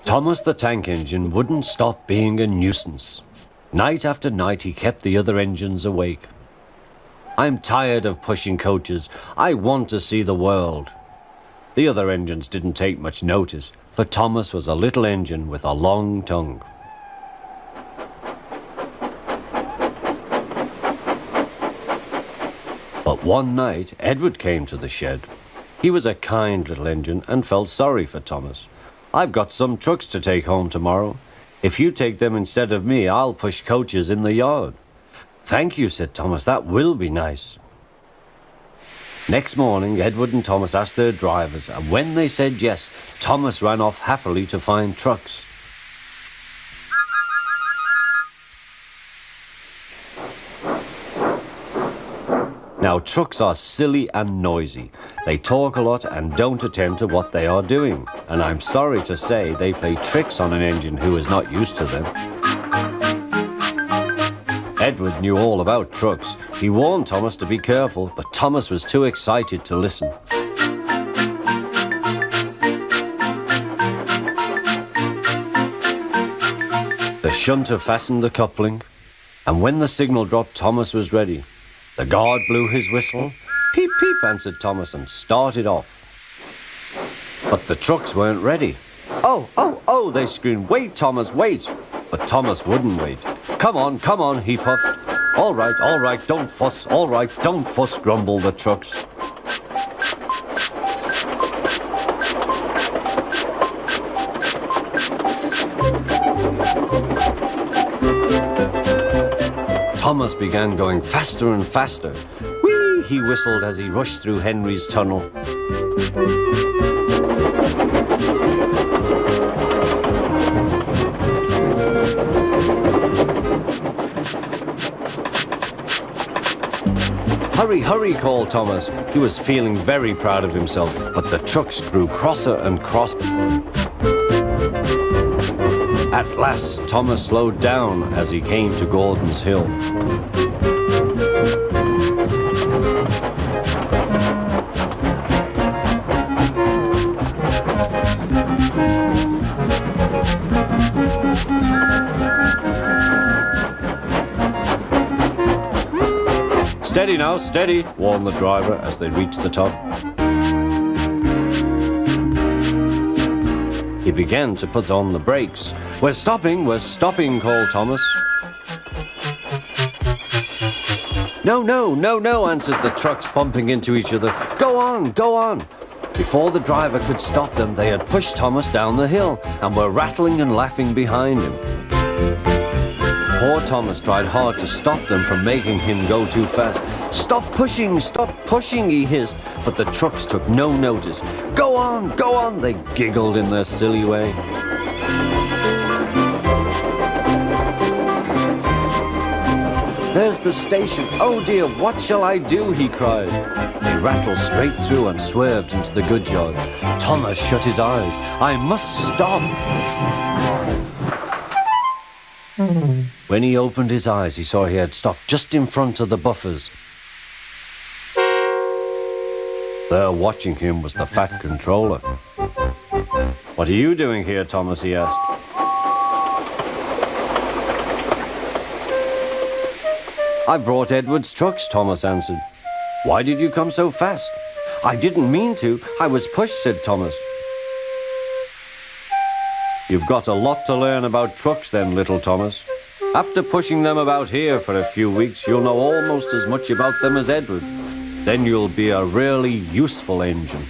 Thomas the tank engine wouldn't stop being a nuisance. Night after night he kept the other engines awake. I'm tired of pushing coaches. I want to see the world. The other engines didn't take much notice, for Thomas was a little engine with a long tongue. But one night, Edward came to the shed. He was a kind little engine and felt sorry for Thomas. "I've got some trucks to take home tomorrow. If you take them instead of me, I'll push coaches in the yard." "Thank you," said Thomas. "That will be nice." Next morning, Edward and Thomas asked their drivers, and when they said yes, Thomas ran off happily to find trucks. Now, trucks are silly and noisy. They talk a lot and don't attend to what they are doing. And I'm sorry to say they play tricks on an engine who is not used to them. Edward knew all about trucks. He warned Thomas to be careful, but Thomas was too excited to listen. The shunter fastened the coupling, and when the signal dropped, Thomas was ready. The guard blew his whistle. "Peep, peep," answered Thomas, and started off. But the trucks weren't ready. "Oh, oh, oh," they screamed. "Wait, Thomas, wait." But Thomas wouldn't wait. Come on," he puffed. All right, don't fuss. All right, don't fuss," grumbled the trucks. Thomas began going faster and faster. "Whee!" he whistled as he rushed through Henry's tunnel. "Hurry, hurry," called Thomas. He was feeling very proud of himself, but the trucks grew crosser and crosser. At last, Thomas slowed down as he came to Gordon's Hill. "Steady now, steady," warned the driver as they reached the top. He began to put on the brakes. We're stopping," called Thomas. No," answered the trucks, bumping into each other. Go on." Before the driver could stop them, they had pushed Thomas down the hill and were rattling and laughing behind him. Poor Thomas tried hard to stop them from making him go too fast. Stop pushing, he hissed, but the trucks took no notice. Go on, they giggled in their silly way. "There's the station. Oh dear, what shall I do?" he cried. He rattled straight through and swerved into the goods yard. Thomas shut his eyes. "I must stop." When he opened his eyes, he saw he had stopped just in front of the buffers. There watching him was the fat controller. "What are you doing here, Thomas?" he asked. "I brought Edward's trucks," Thomas answered. "Why did you come so fast?" "I didn't mean to. I was pushed," said Thomas. "You've got a lot to learn about trucks then, little Thomas. After pushing them about here for a few weeks, you'll know almost as much about them as Edward. Then you'll be a really useful engine."